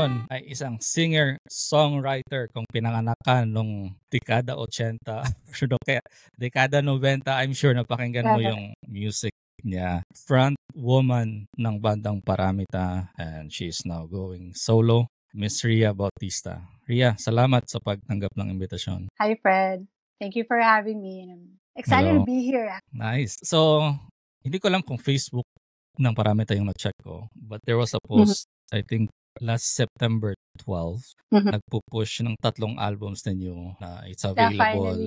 ngayon ay isang singer-songwriter kung pinanganakan nung dekada 80 kaya dekada 90. I'm sure napakinggan mo yung music niya. Front woman ng bandang Paramita and she is now going solo. Miss Ria Bautista. Ria, salamat sa pagtanggap ng imbitasyon. Hi, Fred. Thank you for having me. I'm excited to be here. Nice. So, hindi ko alam kung Facebook ng Paramita yung na-check ko. But there was a post, I think, last September 12. Nagpo-push ng 3 albums ninyo na it's available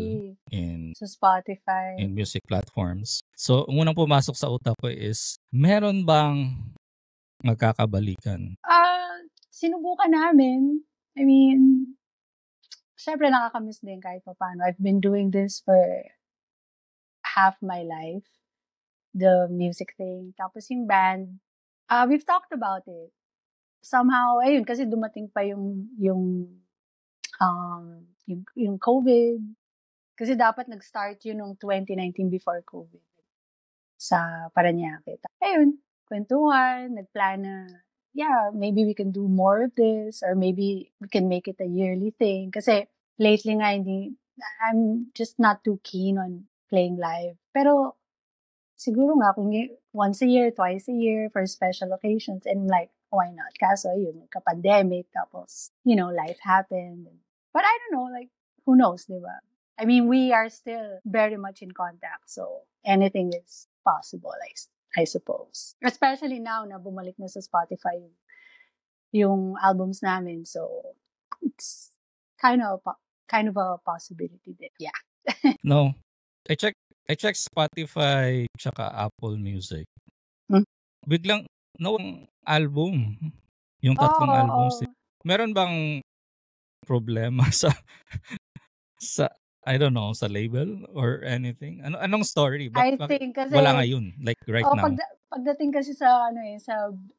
in sa Spotify. In music platforms. So, unang pumasok sa utak ko is, meron bang magkakabalikan? Sinubukan namin. I mean, syempre nakakamiss din kahit pa paano. I've been doing this for half my life. The music thing. Tapos yung band, we've talked about it. Somehow, ayun, kasi dumating pa yung COVID. Kasi dapat nag-start yun noong 2019 before COVID. Sa Parañaque. Ayun, kwentuhan, nagplan na, yeah, maybe we can do more of this or maybe we can make it a yearly thing. Kasi lately nga, I'm just not too keen on playing live. Pero siguro nga kung once a year, twice a year for special occasions, and like, why not? Kaso yun, ka-pandemic, tapos, life happened. But I don't know, like, who knows, diba? I mean, we are still very much in contact, so anything is possible, I suppose. Especially now na bumalik na sa Spotify yung albums namin, so it's kind of a possibility din. Yeah. No, I check Spotify tsaka Apple Music. Biglang ang album, yung 3 albums. Meron bang problema sa I don't know, sa label or anything? Anong story? I think kasi wala ngayon, like right now. Pagdating kasi sa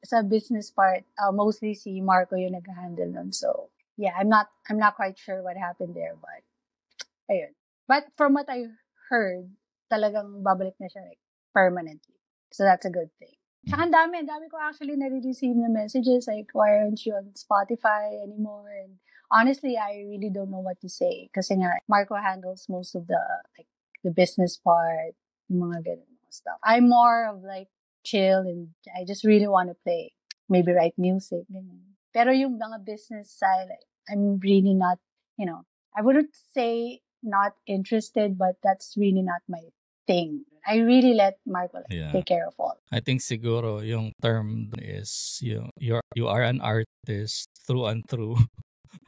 sa business part, mostly si Marco yung nag-handle nun. So, yeah, I'm not quite sure what happened there, but ayun. But from what I heard, talagang babalik na siya like permanently. So that's a good thing. Tsaka ang dami ko actually nare-receive na messages like, why aren't you on Spotify anymore? And honestly, I really don't know what to say. Kasi nga, Marco handles most of the business part, yung mga ganun stuff. I'm more of like chill and I just really want to play. Maybe write music. Ganun. Pero yung mga business side, I'm really not, I wouldn't say not interested, but that's really not my thing. I really let Marco take care of all. I think siguro yung term is you are an artist through and through.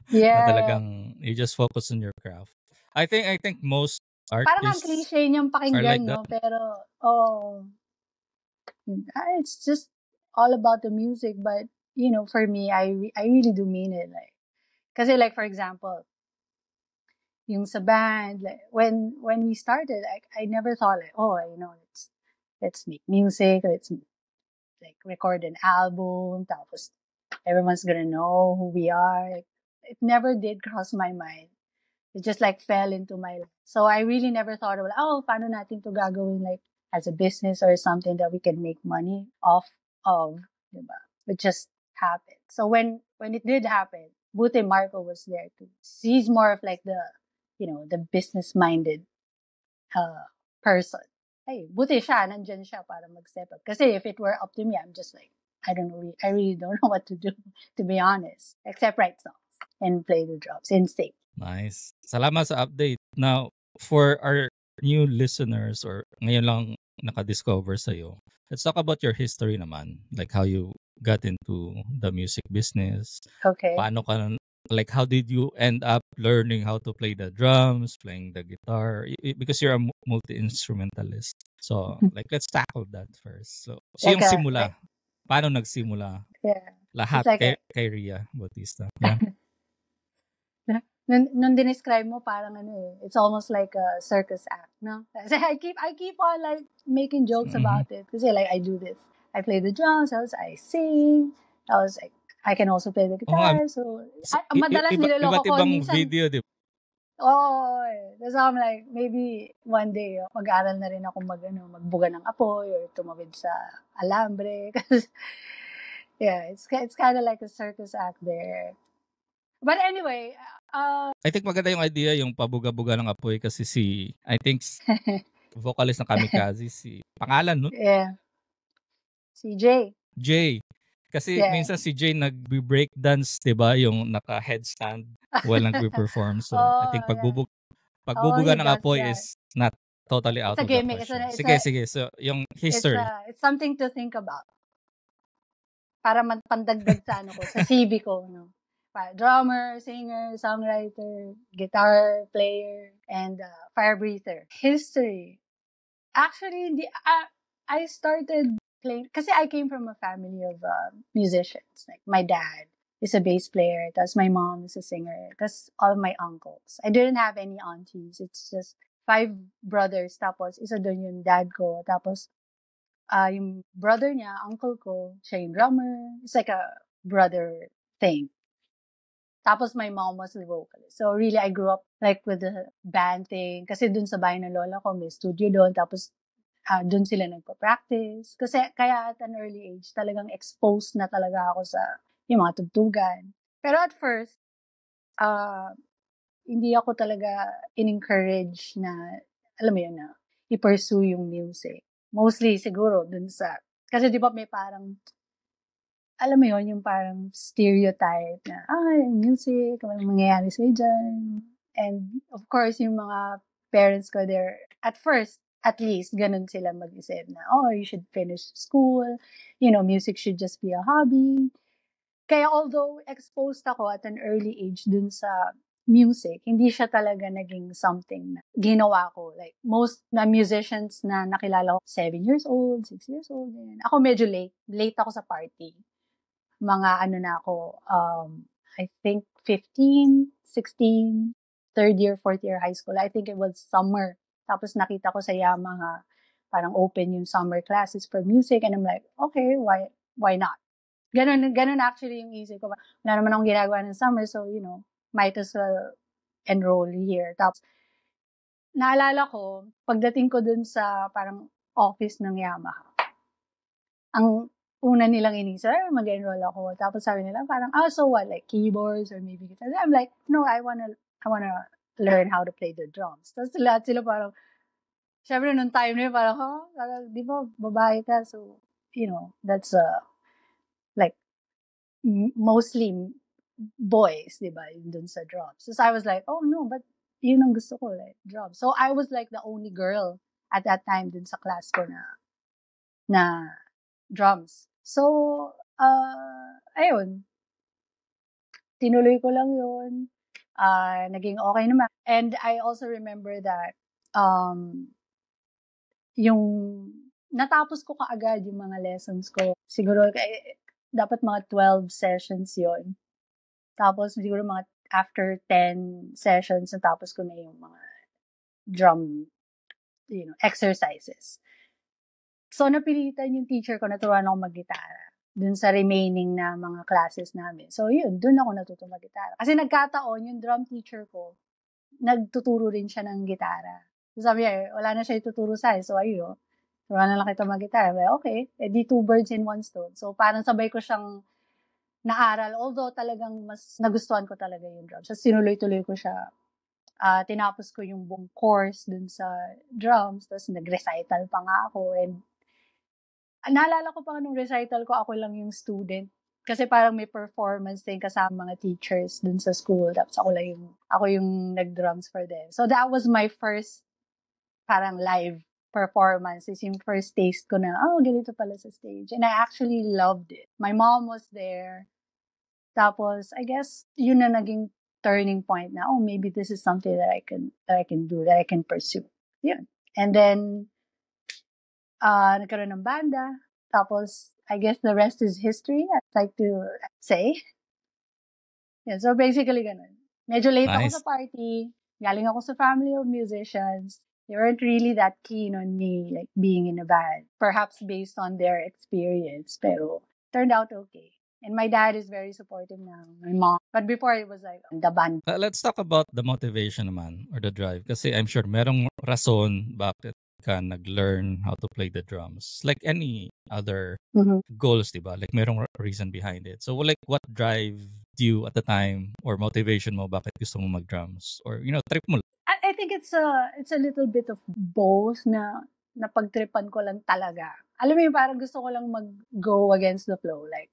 Yeah. Na talagang you just focus on your craft. I think most artists parang ang cliche niyang pakinggan, like no? Pero, it's just all about the music. But, for me, I really do mean it. Like, kasi like, for example, yung sa band, like, when we started, I never thought like, let's make music, let's like record an album, tapos everyone's gonna know who we are. It never did cross my mind. It just like fell into my life. So I really never thought of, paano natin to gagawin like as a business or something that we can make money off of, diba? It just happened. So when it did happen, buti Marco was there too. He's more of like the business-minded person. Hey, buti siya, nandyan siya para mag-step up. Kasi if it were up to me, I'm just like, I don't know, I really don't know what to do, to be honest. Except write songs and play the drums and sing. Nice. Salamat sa update. Now, for our new listeners or ngayon lang nakadiscover sa'yo, let's talk about your history naman. Like how you got into the music business. Okay. Paano ka, like how did you end up learning how to play the drums, playing the guitar? Because you're a multi-instrumentalist. So, like, let's tackle that first. So yung simula. Paano nagsimula? Yeah. Lahat kay Ria Bautista. Yeah. Nung dinescribe mo, parang it's almost like a circus act, no? Kasi I keep on like making jokes about it. Kasi like I do this. I play the drums, I sing, I can also play the guitar. So madalas niloloko ko ibang minsan. video, di ba? That's why I'm like, maybe one day, mag-aaral na rin ako magbuga ng apoy or tumawid sa alambre. Yeah, it's kind of like a circus act there. But anyway, I think maganda yung idea yung pabuga-buga ng apoy kasi I think vocalist ng Kamikaze, pangalan no? yeah, si Jay. Jay. Kasi Yeah. minsan si Jay nag-breakdance, 'di ba? Yung naka-headstand while nagpe-perform. So, I think Yeah. pagbubuga He ng does apoy that. is not totally It's out a of the gimmick. question. Sige. So, yung history. It's something to think about. Para pandagdag sa sa CV ko, no. Drummer, singer, songwriter, guitar player, and fire breather. History. Actually, I started playing kasi I came from a family of musicians. Like my dad is a bass player, tapos my mom is a singer, tapos all my uncles. I didn't have any aunties. It's just 5 brothers, tapos isa doon yung dad ko, tapos yung brother niya, uncle ko, siya yung drummer. It's like a brother thing. Tapos my mom was the vocalist. So really, I grew up like with the band thing. Kasi dun sa bahay ng lola ko, may studio doon. Tapos dun sila nagpa-practice. Kasi kaya at an early age, talagang exposed na talaga ako sa yung mga tugtugan. Pero at first, hindi ako talaga in-encourage na, alam mo yun, na i-pursue yung music. Mostly siguro dun sa, kasi di ba may parang, alam mo yun, yung parang stereotype na, music, ano mangyayari sa'yo dyan. And of course, yung mga parents ko there, at first, at least, ganun sila mag-isip na, you should finish school, music should just be a hobby. Kaya although exposed ako at an early age dun sa music, hindi siya talaga naging something na ginawa ko. Like, most na musicians na nakilala ko, 7 years old, 6 years old. Yan. Ako medyo late. Late ako sa party. Mga na ako, I think 15, 16, third year, fourth year high school. I think it was summer. Tapos nakita ko sa Yamaha, parang open yung summer classes for music. And I'm like, okay, why not? Ganun actually yung isip ko. Wala naman akong ginagawa ng summer, so, might as well enroll here. Tapos, naalala ko, pagdating ko dun sa parang office ng Yamaha, ang una nilang inisip, mag-enroll ako. Tapos sabi nila, parang, so what, like keyboards or maybe guitar? I'm like, no, I wanna learn how to play the drums. Tapos lahat sila parang, syempre nung time na yun, parang, di ba, babae ka? So, that's like, mostly boys, di ba, dun sa drums. So I was like, oh no, but yun ang gusto ko, like, drums. So I was like the only girl at that time dun sa class ko na drums. So, ayun, tinuloy ko lang yun. Naging okay naman. And I also remember that, yung natapos ko kaagad yung mga lessons ko. Siguro, dapat mga 12 sessions yon. Tapos, siguro mga after 10 sessions, natapos ko na yung mga drum, exercises. So, napilitan yung teacher ko na turuan ako mag-gitara dun sa remaining na mga classes namin. So, yun, dun ako natutong mag-gitara. Kasi nagkataon, yung drum teacher ko, nagtuturo rin siya ng gitara. So, sabi niya, wala na siya ituturo sa akin. So, ayun, turuan na lang kita mag-gitara. Okay, di 2 birds in 1 stone. So, parang sabay ko siyang naaral. Although talagang mas nagustuhan ko talaga yung drums. So, sinuloy-tuloy ko siya. Tinapos ko yung buong course dun sa drums. Tapos nag-recital pa nga ako. And naalala ko pa nung recital ko, ako lang yung student. Kasi parang may performance din kasama mga teachers dun sa school. Tapos ako yung nag-drums for them. So that was my first parang live performance. Is yung first taste ko na, ganito pala sa stage. And I actually loved it. My mom was there. Tapos, I guess, yun na naging turning point na, maybe this is something that I can do, that I can pursue. Yun. And then, nagkaroon ng banda. Tapos, I guess the rest is history, I'd like to say. Yeah, so basically, ganun. Medyo late ako sa party. Galing ako sa family of musicians. They weren't really that keen on me, like, being in a band. Perhaps based on their experience. Pero, turned out okay. And my dad is very supportive now. My mom. But before, it was like, the band. Let's talk about the motivation naman, or the drive. Kasi I'm sure merong rason bakit ka nag-learn how to play the drums? Like any other Mhm. goals, di ba? Like merong reason behind it. So like what drive you at the time or motivation mo bakit gusto mo mag-drums? Or trip mo lang? I think it's a little bit of both na napagtripan ko lang talaga. Alam mo yung parang gusto ko lang mag-go against the flow. Like,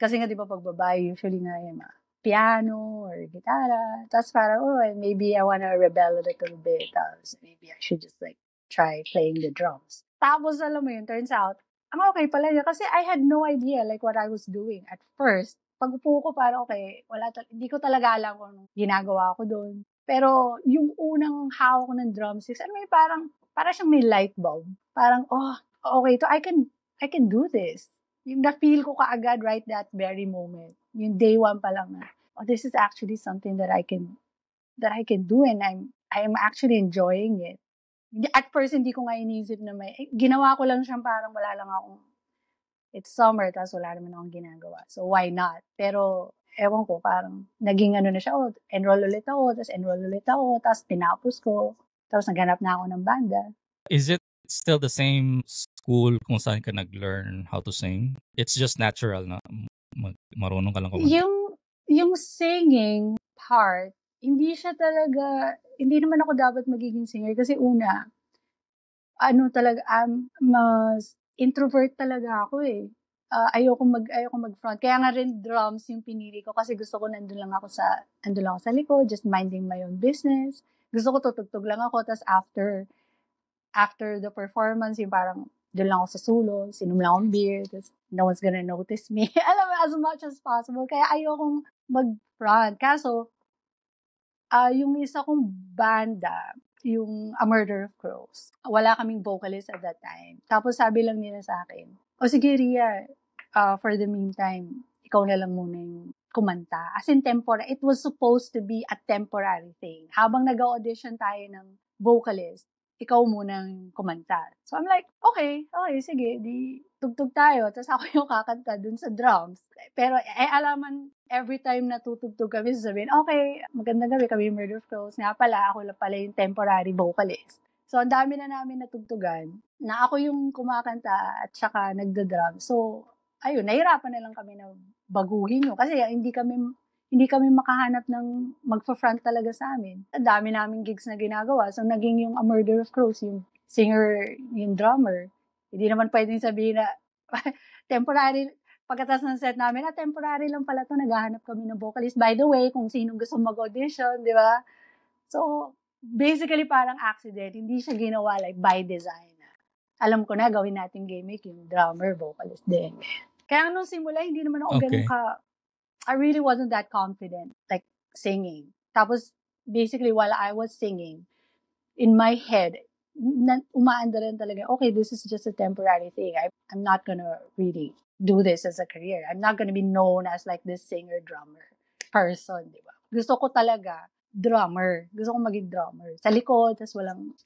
kasi nga di ba pag babae, usually nga yung mga piano or gitara. Tapos parang, maybe I wanna rebel a little bit. Tapos maybe I should just like try playing the drums. Tapos alam mo yun, turns out, ang okay pala yun. Kasi I had no idea like what I was doing at first. Pag upo ko parang okay, hindi ko talaga alam kung anong ginagawa ko doon. Pero yung unang hawak ko ng drumsticks, ano may parang siyang may light bulb. Parang, okay, I can do this. Yung na-feel ko kaagad right that very moment. Yung day one pa lang na, this is actually something that I can do and I'm actually enjoying it. At first, hindi ko nga inisip na ginawa ko lang siyang parang wala lang akong, it's summer, tapos wala naman akong ginagawa. So, why not? Pero, ewan ko, parang naging na siya, enroll ulit ako, tapos tinapos ko, tapos naghanap na ako ng banda. Is it still the same school kung saan ka nag-learn how to sing? It's just natural na marunong ka lang kumanta? Yung singing part, hindi naman ako dapat magiging singer kasi una, mas introvert talaga ako eh. Ayoko mag-front. Kaya nga rin drums yung pinili ko kasi gusto ko nandun lang ako sa likod, just minding my own business. Gusto ko tutugtog lang ako, tas after the performance, yung parang doon lang ako sa sulong, sinom lang akong beer, tas no one's gonna notice me. Alam mo, as much as possible. Kaya ayokong mag-front. Kaso, yung isa kong banda, yung A Murder of Crows, wala kaming vocalist at that time. Tapos sabi lang nila sa akin, sige Ria, for the meantime, ikaw na lang muna yung kumanta. As in temporary, it was supposed to be a temporary thing. Habang nag-audition tayo ng vocalist, ikaw munang kumanta. So I'm like, okay, sige, di tugtog tayo. Tapos ako yung kakanta dun sa drums. Pero alaman, every time na tutugtog kami, sasabihin, okay, magandang gabi kami, Murder of Crows. Nga pala, ako lang pala yung temporary vocalist. So, ang dami na namin natugtugan na ako yung kumakanta at saka nagda-drum. So, ayun, nahirapan na lang kami na baguhin yun. Kasi hindi kami makahanap ng magpa-front talaga sa amin. Ang dami naming gigs na ginagawa. So, naging yung A Murder of Crows, yung singer, yung drummer. Hindi naman pwedeng sabihin na temporary, pagkatas ng set namin, temporary lang pala to, naghahanap kami ng vocalist. By the way, kung sinong gusto mag-audition, di ba? So, basically parang accident. Hindi siya ginawa like by design. Alam ko na, gawin natin gimmick, yung drummer, vocalist din. Kaya nung simula, hindi naman ako ganun I really wasn't that confident, like, singing. Tapos, basically, while I was singing, in my head, umaanda rin talaga, okay, this is just a temporary thing. I'm not gonna really do this as a career. I'm not gonna be known as like this singer-drummer person, di ba? Gusto ko talaga, drummer. Gusto ko maging drummer. Sa likod, tas walang,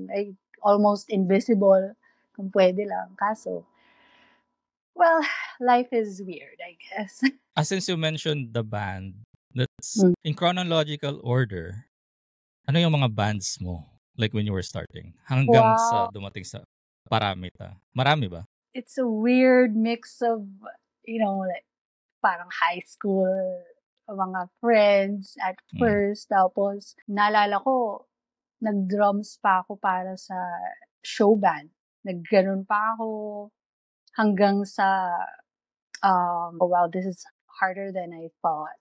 like, almost invisible, kung pwede lang. Kaso, well, life is weird, I guess. Since you mentioned the band, that's in chronological order. Ano yung mga bands mo? Like when you were starting? Hanggang sa dumating sa Paramita. Marami ba? It's a weird mix of, like, parang high school, mga friends at first. Tapos, naalala ko, nag-drums pa ako para sa show band. Nagganon pa ako hanggang sa, wow, this is harder than I thought.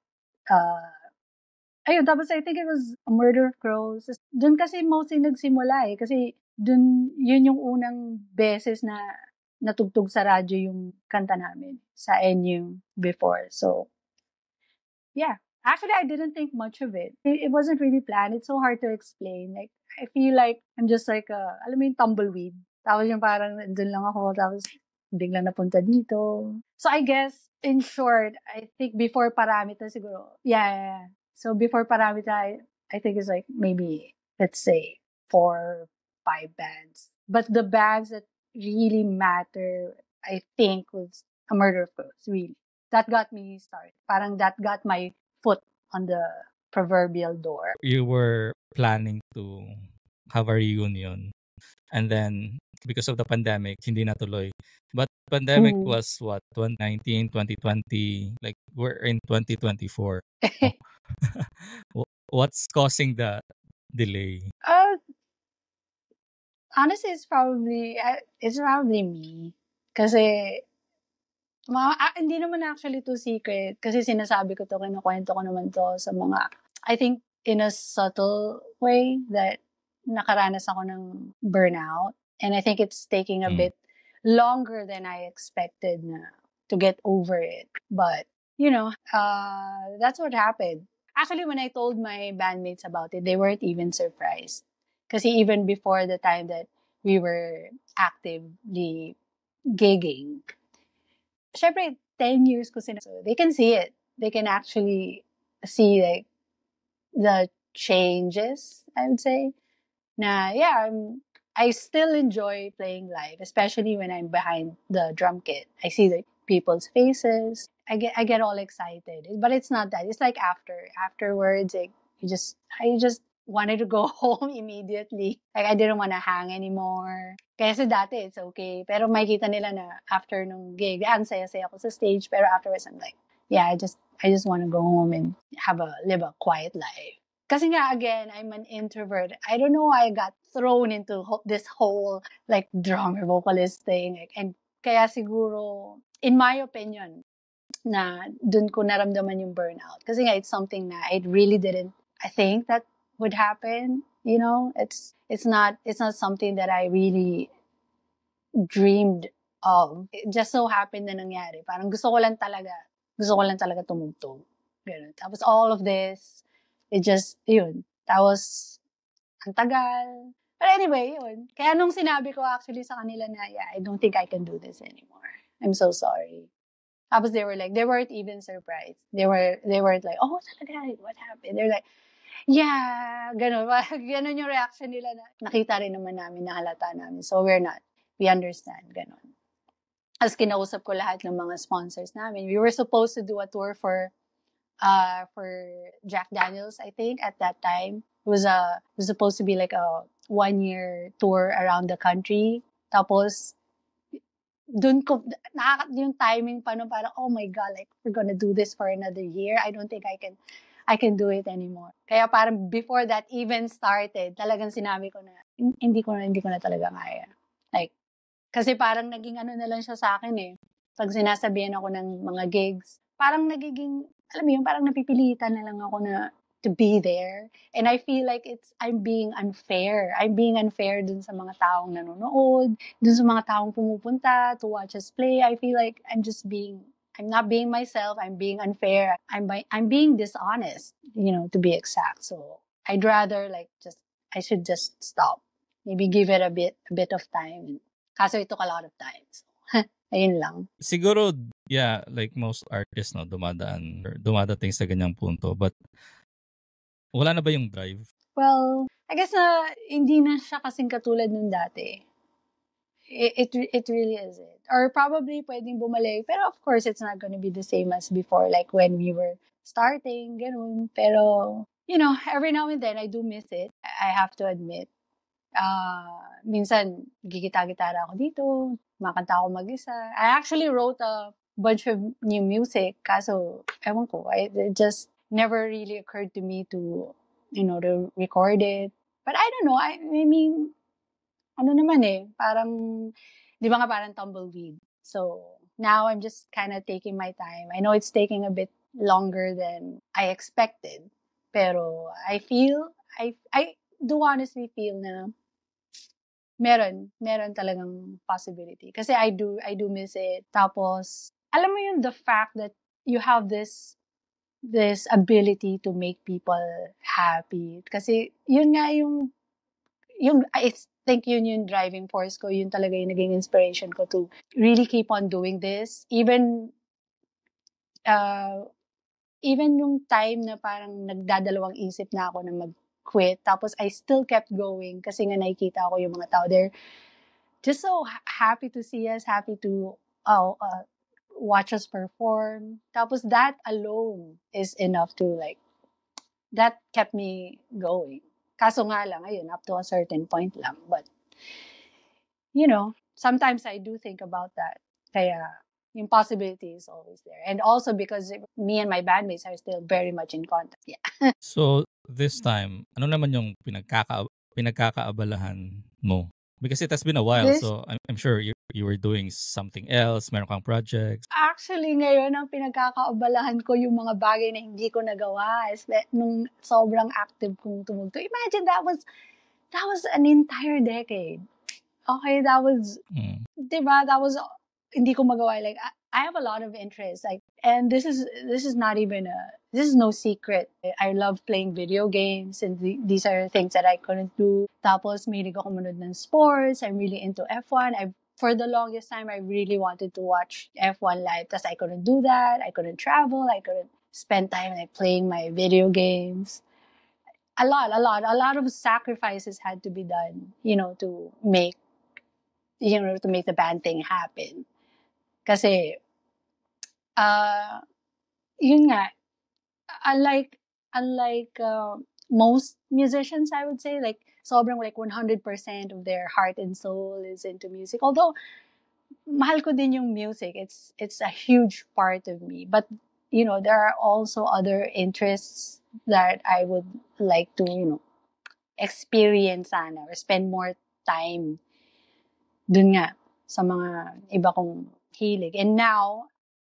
Ayun, tapos I think it was A Murder of Crows. Doon kasi mostly nagsimula eh. Kasi yun yung unang beses na natugtog sa radyo yung kanta namin sa NU before. So, yeah. Actually, I didn't think much of it. It wasn't really planned. It's so hard to explain. Like, I feel like I'm just like alam mo yung tumbleweed. Tapos yung parang doon lang ako. Tapos biglang napunta dito. So, I guess, in short, I think before Paramita siguro. Yeah. So, before Paramita, I think it's like maybe, let's say, 4, 5 bands. But the bands that really matter, I think, was A Murder of Crows, really. That got me started. Parang that got my foot on the proverbial door. You were planning to have a reunion And then, because of the pandemic, hindi natuloy. But pandemic was what, 2019, 2020, like we're in 2024. What's causing the delay? Honestly, it's probably me. Kasi, hindi naman actually to secret. Kasi sinasabi ko to, kinukwento ko naman to sa mga, I think, in a subtle way that nakaranas ako ng burnout. And I think it's taking a bit longer than I expected to get over it. But, that's what happened. Actually, when I told my bandmates about it, they weren't even surprised. Kasi even before the time that we were actively gigging, syempre, 10 years ko so they can see it. They can actually see like the changes, I would say. I still enjoy playing live, especially when I'm behind the drum kit. I see the people's faces. I get all excited. But it's not that. It's like afterwards, like I just wanted to go home immediately. Like I didn't want to hang anymore. Kasi dati it's okay. Pero makikita nila na after nung gig, ang saya-saya ako sa stage. Pero afterwards, I'm like, yeah, I just want to go home and live a quiet life. Kasi nga, again, I'm an introvert. I don't know why I got thrown into this whole, like, drummer vocalist thing. And kaya siguro, in my opinion, na dun ko naramdaman yung burnout. Kasi nga, it's something na I really didn't, I think that would happen. You know, it's not something that I really dreamed of. It just so happened na nangyari. Parang gusto ko lang talaga tumugtog. Ganun. Tapos all of this, it just, yun. Tapos, ang tagal. But anyway, yun. Kaya nung sinabi ko actually sa kanila na, yeah, I don't think I can do this anymore. I'm so sorry. Tapos they weren't even surprised. They weren't like, oh, talaga, what happened? They're like, yeah, ganun. Ganun yung reaction nila na nakita rin naman namin, nahalata namin. So we understand, ganun. As kinausap ko lahat ng mga sponsors namin. We were supposed to do a tour for Jack Daniels, I think, at that time. It was supposed to be like a 1-year tour around the country. Tapos, dun ko, yung timing pa no, parang, oh my God, like, we're gonna do this for another year. I don't think I can do it anymore. Kaya parang before that even started, talagang sinabi ko na, hindi ko na talaga kaya. Like, kasi parang naging ano na lang siya sa akin eh. Pag sinasabihan ako ng mga gigs, parang nagiging, alam mo yun, parang napipilitan na lang ako na to be there. And I feel like I'm being unfair. I'm being unfair dun sa mga taong nanonood, dun sa mga taong pumupunta to watch us play. I feel like I'm not being myself. I'm being unfair. I'm being dishonest, to be exact. So I'd rather I should just stop. Maybe give it a bit of time. Kaso it took a lot of time. So, ayun lang. Siguro, yeah, like most artists, no, dumadating sa ganyang punto. But, wala na ba yung drive? Well, I guess na hindi na siya kasing katulad nung dati. It really isn't. Or probably pwedeng bumalik. Pero of course, it's not gonna be the same as before. Like when we were starting, ganun. Pero, every now and then, I do miss it. I have to admit. Minsan, gigita-gitara ako dito. Makanta ako mag-isa. I actually wrote a bunch of new music. Kaso, ewan ko, it just never really occurred to me to record it. But I don't know. I mean, ano naman parang, di ba nga parang tumbleweed. So, now I'm just kind of taking my time. I know it's taking a bit longer than I expected. Pero I do honestly feel na meron talagang possibility. Kasi I do miss it. Tapos, alam mo yung the fact that you have this ability to make people happy. Kasi, yun nga I think yun yung driving force ko. Yun talaga yung naging inspiration ko to really keep on doing this. Even yung time na parang nagdadalawang isip na ako na mag-quit. Tapos I still kept going kasi nga nakikita ko yung mga tao there. Just so happy to see us, happy to watch us perform. Tapos that alone is enough to that kept me going. Kaso nga lang, ayun, up to a certain point lang. But sometimes I do think about that. Kaya, yung possibility is always there. And also because me and my bandmates are still very much in contact. Yeah. So, this time, ano naman yung pinagkakaabalahan mo? Because it has been a while, This, so I'm sure you were doing something else, meron kang projects. actually, ngayon, ang pinagkakaabalahan ko yung mga bagay na hindi ko nagawa. Nung sobrang active kong tumugtog. Imagine, that was an entire decade. Okay, that was, diba, that was, hindi ko magawa. Like, I have a lot of interest. Like, and this is no secret. I love playing video games, and these are things that I couldn't do. Tapos, mahilig ako manood ng sports. I'm really into F1. For the longest time, I really wanted to watch F1 live. Because I couldn't do that. I couldn't travel. I couldn't spend time like playing my video games. A lot of sacrifices had to be done, to make the band thing happen. Kasi, yun nga, unlike most musicians, I would say, like, sobrang like 100% of their heart and soul is into music. Although, mahal ko din yung music. It's a huge part of me. But, there are also other interests that I would like to, experience sana or spend more time dun nga sa mga iba kong hilig. And now,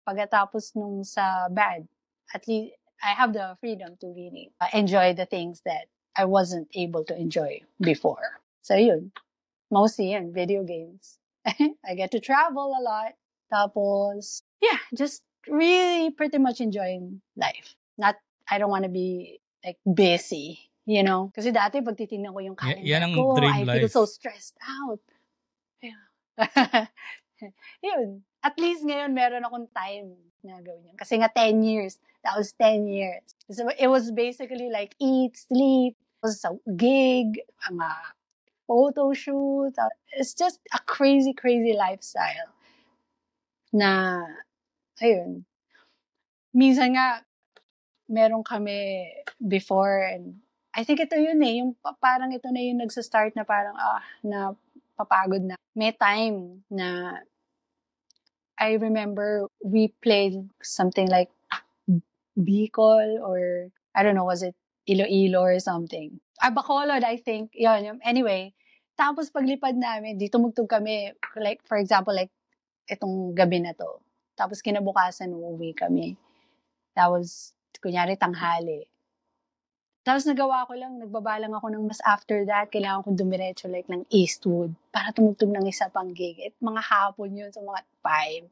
pagkatapos nung sa band, at least I have the freedom to really enjoy the things that I wasn't able to enjoy before. So yun, mostly yun, video games. I get to travel a lot. Tapos, yeah, just really pretty much enjoying life. I don't want to be like busy, Kasi dati pag titingnan ko yung calendar yan ang ko, dream I feel life. so stressed out. Yeah. Yun. At least ngayon meron akong time na gawin yun. Kasi nga 10 years. That was 10 years. So it was basically like eat, sleep. It was a gig, mga photo shoot. It's just a crazy, crazy lifestyle. Na, ayun. Minsan nga, meron kami before, and I think ito yun yung parang ito na yung nagsa-start na parang, na papagod na. May time na I remember we played something like Bicol, or I don't know, was it Iloilo or something? Bacolod, I think. Yun. Anyway, tapos paglipad namin, di tumugtog kami, like, for example, like, itong gabi na to. Tapos kinabukasan, uuwi kami. That was, kunyari, tanghali. Tapos nagbaba lang ako ng mas after that, kailangan kong dumiretso like ng Eastwood para tumugtog ng isa pang gig. At mga hapon yun, so mga 5.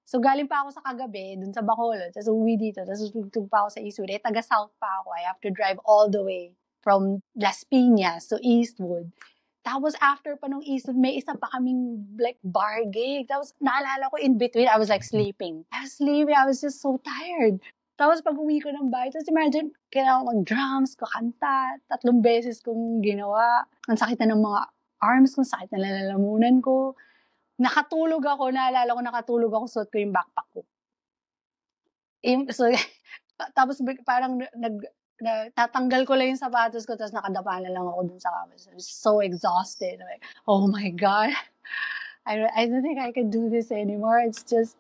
So galing pa ako sa kagabi, dun sa Bacolod, tapos uwi dito, tapos tugtog pa ako sa Eastwood. Taga South pa ako. I have to drive all the way from Las Piñas to Eastwood. Tapos after pa nung Eastwood, may isa pa kaming like bar gig. Tapos naalala ko in between, I was like sleeping. I was just so tired. Tapos pag uwi ko ng bahay, tapos imagine, kailangan ko mag-drums, kakanta, 3 beses kong ginawa. Ang sakit na ng mga arms ko, sakit na lalamunan ko. Nakatulog ako, naalala ko nakatulog ako, suot ko yung backpack ko. So, tapos parang tatanggal ko lang yung sapatos ko, tapos nakadapa na lang ako dun sa kama. I was so exhausted. Like, oh my God. I don't think I can do this anymore. It's just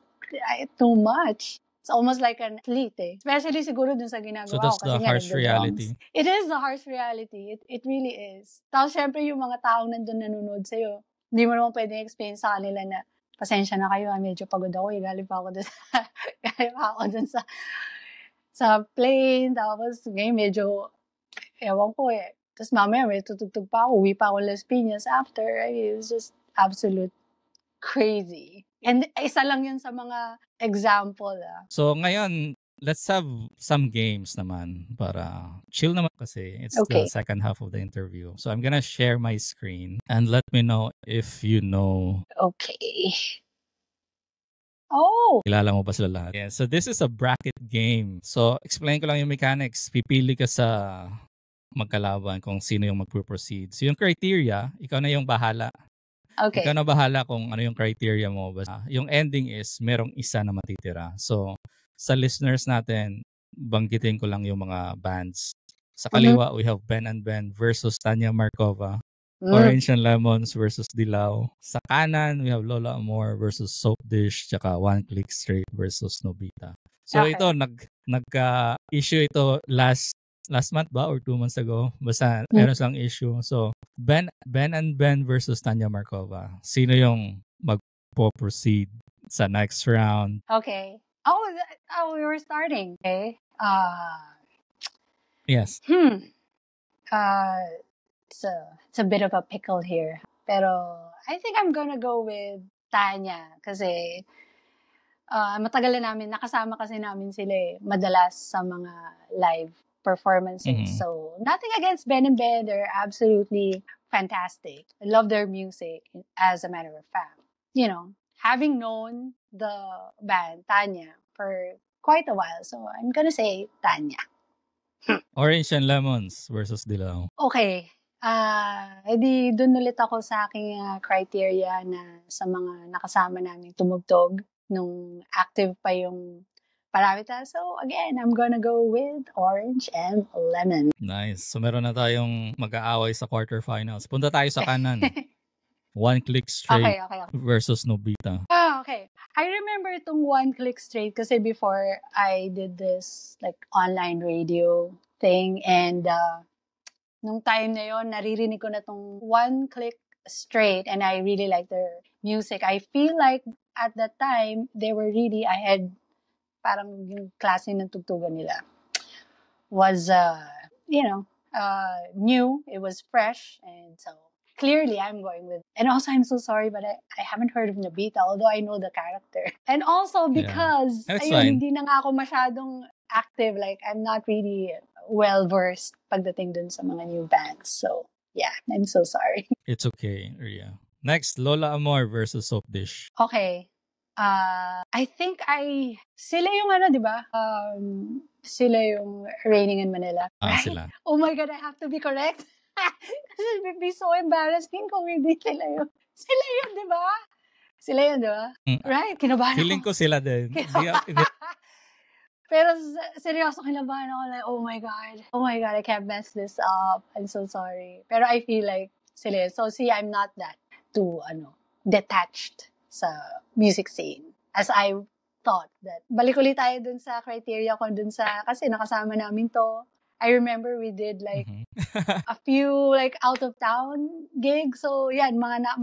too much. It's almost like an athlete Especially siguro dun sa ginagawa So that's ko. the harsh reality. It is the harsh reality. It really is. Tapos syempre yung mga taong nandun nanonood sa'yo, hindi mo naman pwedeng explain sa kanila na pasensya na kayo, medyo pagod ako. Galing pa ako dun sa plane. Tapos ngayon medyo, ewan ko Tapos mamaya may tutugtog pa ako. Uwi pa ako Las Piñas after. It was just absolute crazy. And isa lang yun sa mga example. So ngayon, let's have some games naman para chill naman kasi it's the second half of the interview. So I'm gonna share my screen and let me know if you know. Okay. Oh! Kilala mo ba sila lahat? Yeah, so this is a bracket game. So explain ko lang yung mechanics. Pipili ka sa magkalaban kung sino yung mag-proceed. So yung criteria, ikaw na yung bahala. Okay. Ikaw na bahala kung ano yung criteria mo. Basta, yung ending is merong isa na matitira. So, sa listeners natin, banggitin ko lang yung mga bands. Sa kaliwa, we have Ben and Ben versus Tanya Markova. Orange and Lemons versus Dilaw. Sa kanan, we have Lola Amor versus Soap Dish, tsaka One Click Straight versus Nobita. So Okay. ito, nagka-issue ito last month ba or 2 months ago? Basta meron silang issue. So, Ben and Ben versus Tanya Markova. Sino yung magpo-proceed sa next round? Okay. Oh, we were starting. Okay. Yes. It's a bit of a pickle here. Pero I think I'm gonna go with Tanya kasi matagal na namin, nakasama kasi namin sila madalas sa mga live performances. So, nothing against Ben and Ben. They're absolutely fantastic. I love their music, as a matter of fact. You know, having known the band, Tanya, for quite a while. So, I'm gonna say Tanya. Orange and Lemons versus Dilaw. Okay. Edi dun ulit ako sa aking criteria na sa mga nakasama namin tumugtog nung active pa yung Paramita. So, again, I'm gonna go with Orange and Lemon. Nice. So, meron na tayong mag-aaway sa quarterfinals. Punta tayo sa kanan. One Click Straight Okay. versus Nobita. Okay. I remember itong One Click Straight kasi before I did this like online radio thing and nung time na yon naririnig ko na tong One Click Straight and I really like their music. I feel like at that time, they were really ahead. Parang yung klase ng tugtugan nila was, new. It was fresh. And so, clearly, I'm going with... And also, I'm so sorry, but I haven't heard of Nobita, although I know the character. And also, because hindi na nga ako masyadong active. Like, I'm not really well-versed pagdating dun sa mga new bands. So, yeah, I'm so sorry. It's okay, Ria. Next, Lola Amor versus Soap Dish. Okay. I think sila yung di ba? Sila yung Raining in Manila. Right? Sila. Oh my God, I have to be correct. Kasi it would be so embarrassing kung hindi sila yun. Sila yun, di ba? Sila yun, di ba? Right? Kinabahan ako. Feeling ko sila din. Pero seryoso, kinabahan ako like, oh my God, I can't mess this up. I'm so sorry. Pero I feel like sila yun. So see, I'm not that too, detached sa music scene. As I thought that. Balik ulit tayo dun sa criteria ko dun sa, kasi nakasama namin to. I remember we did like a few like out of town gigs. So yan, mga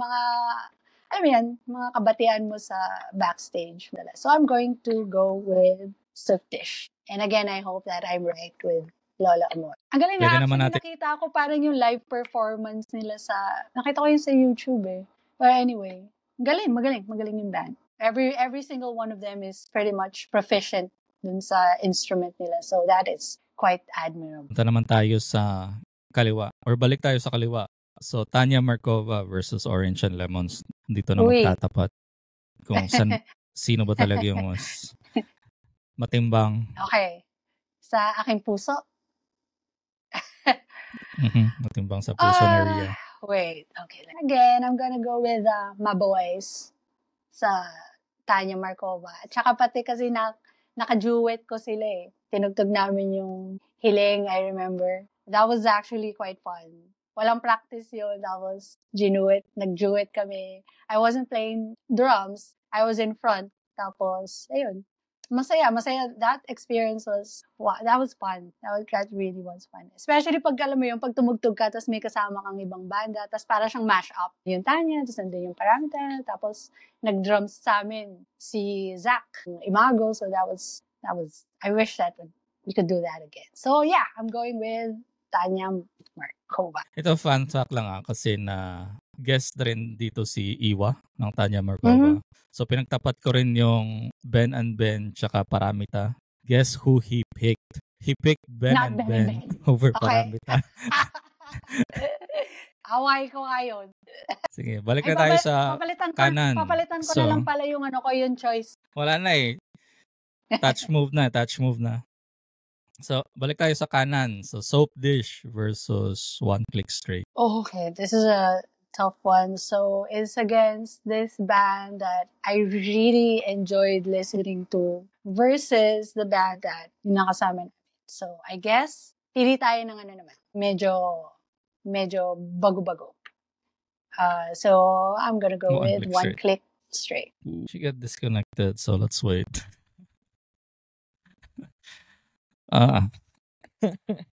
kabatian mo sa backstage. So I'm going to go with Soap Dish. And again, I hope that I'm right with Lola Amor. Ang galing na, actually nakita ko parang yung live performance nila nakita ko yun sa YouTube But anyway, magaling yung band. Every single one of them is pretty much proficient dun sa instrument nila. So that is quite admirable. Punta naman tayo sa kaliwa. Or balik tayo sa kaliwa. So Tanya Markova versus Orange and Lemons. Dito na magtatapat. Kung sino ba talaga yung mas matimbang. Okay. Sa aking puso. Matimbang sa puso ni Ria. Wait, okay. Again, I'm gonna go with Maboys sa Tanya Markova. At saka pati kasi naka-duet ko sila Tinugtog namin yung Hiling, I remember. That was actually quite fun. Walang practice yun. That was ginuet. Nag-duet kami. I wasn't playing drums. I was in front. Tapos, ayun. Masaya. That experience that was fun. That really was fun. Especially pag, alam mo yung pag tumugtog ka, tapos may kasama kang ibang banda, tapos para siyang mash up. Yung Tanya, tapos nandun yung Paramita, tapos nag-drums sa amin si Zach Imago. So that was, I wish that we could do that again. So yeah, I'm going with Tanya Markova. Ito fun fact lang kasi na guest rin dito si Iwa ng Tanya Markova. So pinagtapat ko rin yung Ben and Ben tsaka Paramita. Guess who he picked? He picked Ben and Ben over Paramita. Away ko ngayon. Sige, balik na tayo sa kanan. Papalitan ko na lang pala yung yung choice. Wala na Touch move na. So, balik tayo sa kanan. So, Soap Dish versus One Click Straight. Oh, okay. This is a tough one. So, it's against this band that I really enjoyed listening to versus the band that nakasama namin. So, I guess, pili tayo ng naman. Medyo bago-bago. So I'm gonna go One with click One straight. Click Straight. Ooh, she got disconnected, so let's wait. Ah,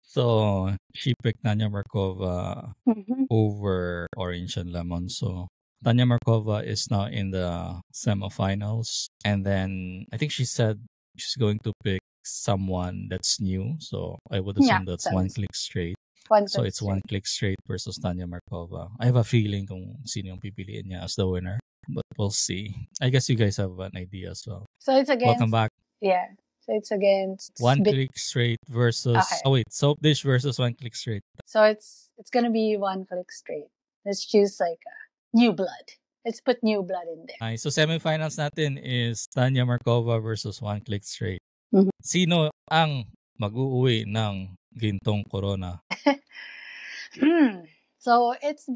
so she picked Tanya Markova Mm-hmm. over Orange and Lemon. So Tanya Markova is now in the semifinals, and then I think she said she's going to pick someone that's new. So I would Yeah, assume that's One sounds Click Straight. One So Click it's One Straight. Click Straight versus Tanya Markova. I have a feeling kung sino yung pipiliin niya as the winner, but we'll see. I guess you guys have an idea as well. So it's Welcome against, back. yeah. So it's against One bit. Click Straight versus Okay. Soap Dish versus One Click Straight. So it's gonna be One Click Straight. Let's choose like new blood. Let's put new blood in there. Nice. So semifinals natin is Tanya Markova versus One Click Straight. Mhm. Sino ang mag-uuwi ng gintong corona? So it's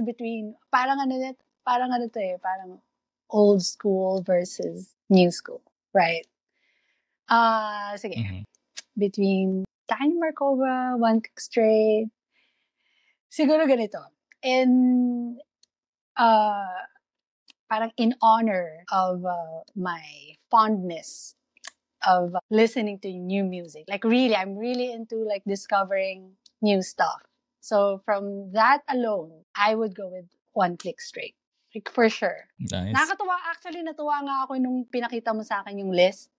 between parang ano to eh, parang old school versus new school, right? Sige. Mhm. Between Tanya Markova, One Click Straight, siguro ganito. In uh parang in honor of my fondness of listening to new music. Like really, I'm really into like discovering new stuff. So from that alone, I would go with One Click Straight. Like for sure. Nice. Nakakatuwa, actually natuwa nga ako nung pinakita mo sa akin yung list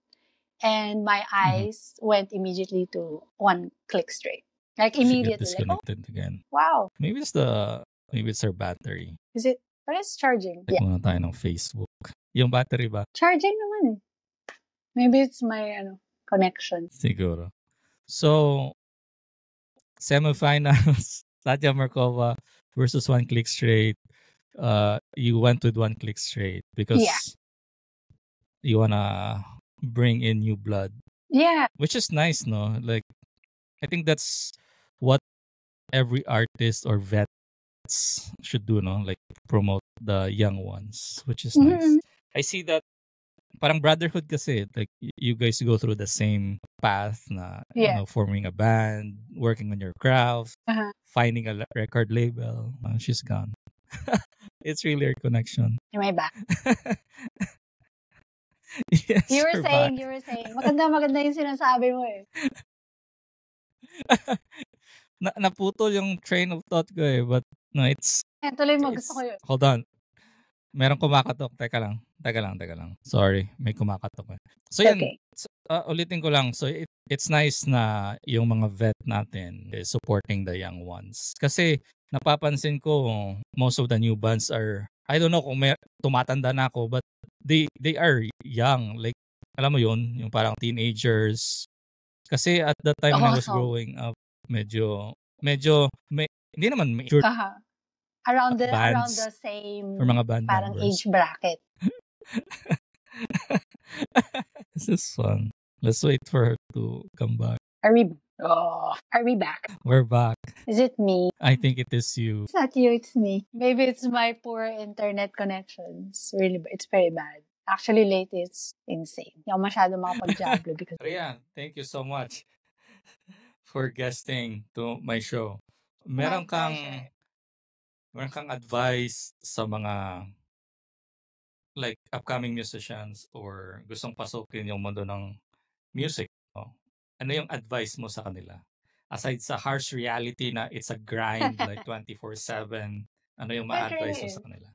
and my eyes went immediately to One Click Straight. Like She got immediately, like, oh, disconnected again. wow. Maybe it's her battery. Is it, but it's charging. Check Yeah, muna tayo ng Facebook. Yung battery ba? charging naman eh. Maybe it's my connection. Siguro. So, semifinals, Tanya Markova versus One Click Straight. You went with One Click Straight because Yeah. you wanna bring in new blood, Yeah. which is nice, no? Like, I think that's what every artist or vets should do, no? Like, promote the young ones, which is nice. Mhm. I see that parang brotherhood kasi, like, you guys go through the same path na, Yeah. forming a band, working on your craft, Uh-huh. finding a record label. She's gone. It's really our connection. Am I back? Yes, You were you're saying, back. maganda yung sinasabi mo eh. Naputol yung train of thought ko eh, but no, it's Tuloy mo, gusto ko yun. hold on. Merong kumakatok. Teka lang. Sorry, may kumakatok eh. So yan, Okay. ulitin ko lang. So it's nice na yung mga vet natin is supporting the young ones. Kasi napapansin ko most of the new bands are, I don't know kung may tumatanda na ako, but they are young. Like, alam mo yun, yung parang teenagers. Kasi at the time when I was growing up, medyo, hindi naman mature Uh-huh. Around the bands same or mga band parang members. age bracket. This is fun. Let's wait for her to come back. Are we back? We're back. Is it me? I think it is you. It's not you, it's me. Maybe it's my poor internet connection. It's very bad. Actually, lately it's insane. Hindi ako masyado makapag-Diablo because Rian, thank you so much for guesting to my show. Meron kang advice sa mga like upcoming musicians or gustong pasukin yung mundo ng music? Oh. Ano yung advice mo sa kanila? Aside sa harsh reality na it's a grind like 24/7, ano yung ma-advise mo sa kanila?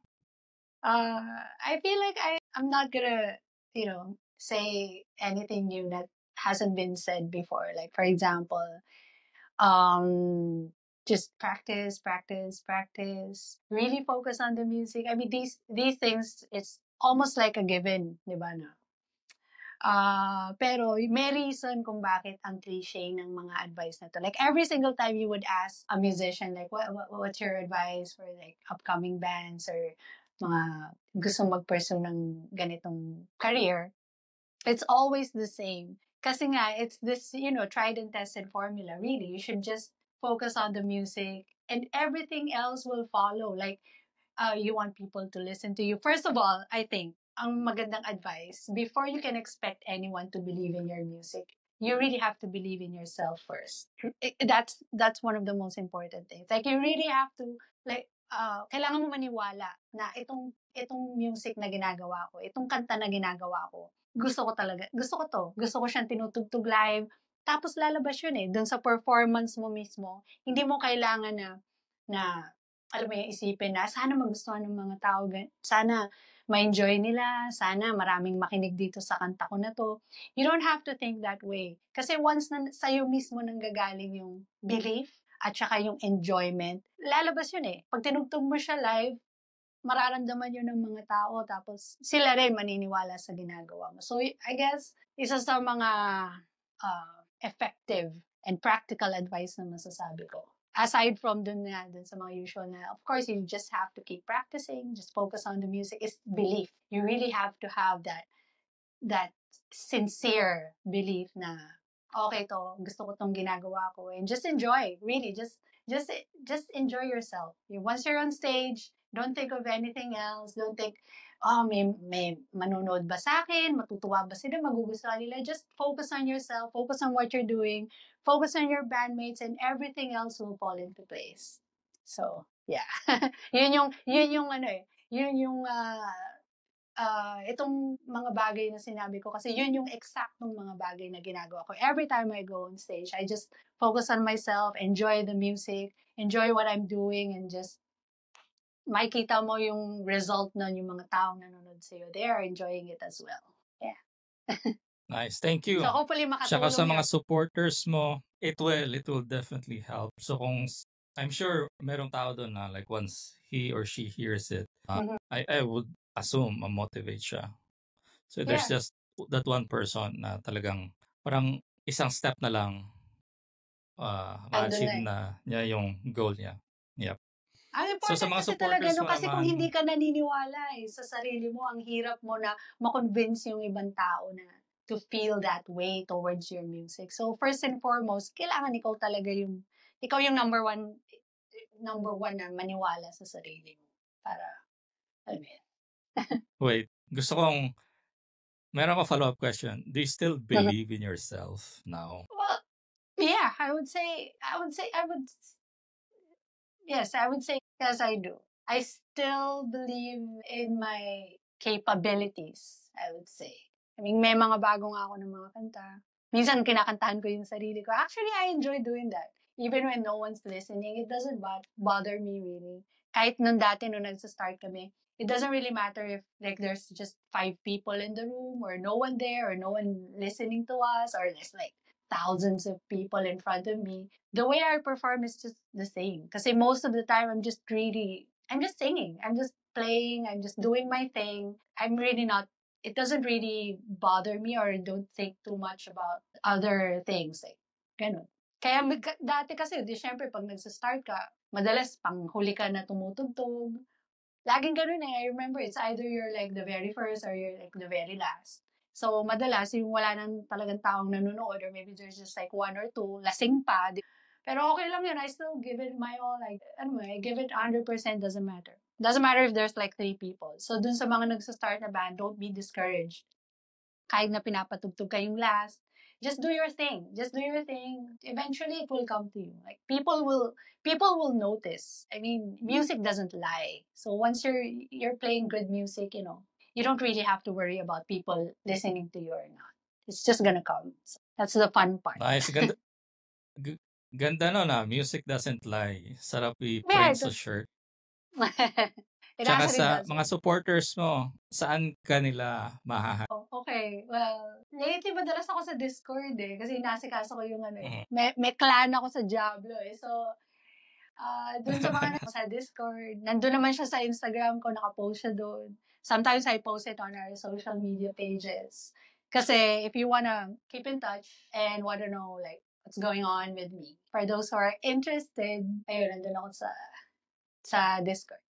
I feel like I'm not gonna, say anything new that hasn't been said before. Like for example, just practice, practice, practice. Really focus on the music. I mean, these things, it's almost like a given, di ba na? Pero may reason kung bakit ang cliche ng mga advice na to. Like every single time you would ask a musician, like, what's your advice for like upcoming bands or mga gusto mag-pursue ng ganitong career, it's always the same. Kasi nga, it's this, tried and tested formula. Really, you should just focus on the music and everything else will follow. Like, you want people to listen to you. First of all, I think, ang magandang advice, before you can expect anyone to believe in your music, you really have to believe in yourself first. That's one of the most important things. Like, you really have to, like, kailangan mo maniwala na itong music na ginagawa ko, itong kanta na ginagawa ko, gusto ko talaga, gusto ko to. Gusto ko siyang tinutugtog live. Tapos lalabas yun eh. Doon sa performance mo mismo, hindi mo kailangan na alam mo yung isipin na, sana magustuhan ng mga tao. Sana ma-enjoy nila. Sana maraming makinig dito sa kanta ko na to. You don't have to think that way. Kasi once na sa'yo mismo nanggagaling yung belief at saka yung enjoyment, lalabas yun eh. Pag tinugtog mo siya live, mararamdaman yun ng mga tao. Tapos sila rin maniniwala sa ginagawa mo. So I guess, isa sa mga effective and practical advice na masasabi ko. Aside from dun sa mga usual na, of course, you just have to keep practicing, just focus on the music, is belief. You really have to have that sincere belief na, okay to, gusto ko tong ginagawa ko, and just enjoy, really, just enjoy yourself. Once you're on stage, don't think of anything else, don't think, may manonood ba sa akin, matutuwa ba sila, magugustuhan nila. Just focus on yourself, focus on what you're doing, focus on your bandmates, and everything else will fall into place. So, yeah. yun yung ano eh, yun yung itong mga bagay na sinabi ko, kasi yun yung eksaktong mga bagay na ginagawa ko. Every time I go on stage, I just focus on myself, enjoy the music, enjoy what I'm doing, and just makikita mo yung result nun, yung mga taong nanonood sa'yo. They are enjoying it as well. Yeah. Nice. Thank you. So hopefully Tsaka makatulong sa mga yun. supporters mo, it will definitely help. So kung I'm sure merong tao doon na like once he or she hears it, I would assume motivate siya. So there's just that one person na talagang parang isang step na lang ma-achieve na niya yung goal niya. Yep. Ang So sa important mga kasi talaga supporters no, mo kasi kung naman, hindi ka naniniwala sa sarili mo, ang hirap mo na ma-convince yung ibang tao na to feel that way towards your music. So first and foremost, kailangan ikaw yung number one na maniwala sa sarili mo. Para, alam mo yun. wait, meron ko follow-up question. Do you still believe in yourself now? Well, yeah, I would say, yes, I would say yes, I do. I still believe in my capabilities, I would say. I mean, may mga bago nga ako ng mga kanta. Minsan kinakantahan ko yung sarili ko. Actually, I enjoy doing that. Even when no one's listening, it doesn't bother me really. Kahit nung dati, nung nagsa-start kami, it doesn't really matter if like there's just 5 people in the room or no one there or no one listening to us or there's like thousands of people in front of me. The way I perform is just the same. Kasi most of the time, I'm just singing. I'm just playing. I'm just doing my thing. It doesn't really bother me or don't think too much about other things. Like, ganun. Kaya dati kasi, syempre, pag nagsa-start ka, madalas panghuli ka na tumutugtog. Laging ganun eh. I remember it's either you're like the very first or you're like the very last. So, madalas, yung wala nang talagang taong nanonood or maybe there's just like 1 or 2, lasing pa. Pero okay lang yun. I still give it my all. Like, I give it 100%, doesn't matter. Doesn't matter if there's like 3 people. So, dun sa mga nagsa-start na band, don't be discouraged. Kahit na pinapatugtog kayong last, just do your thing. Just do your thing. Eventually, it will come to you. Like, people will notice. I mean, music doesn't lie. So, once you're playing good music, you don't really have to worry about people listening to you or not. It's just gonna come. So that's the fun part. Nice. Ganda no na. Music doesn't lie. Sarap Yeah, i-print sa shirt. it Tsaka actually sa does. mga supporters mo, saan ka nila mahahanap? Okay, well, lately madalas ako sa Discord eh. Kasi inasikaso ko yung may clan ako sa Diablo eh. So, dun sa mga sa Discord, nandun naman siya sa Instagram ko, nakapost siya dun. Sometimes I post it on our social media pages. Kasi if you wanna keep in touch and wanna know like what's going on with me, for those who are interested, ayun, nandun ako sa Discord.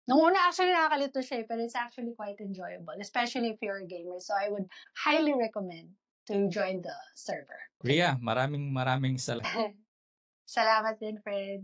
Nung una, actually, nakakalito siya pero it's actually quite enjoyable, especially if you're a gamer. So I would highly recommend to join the server. Rhea, maraming salamat. Salamat din, Fred.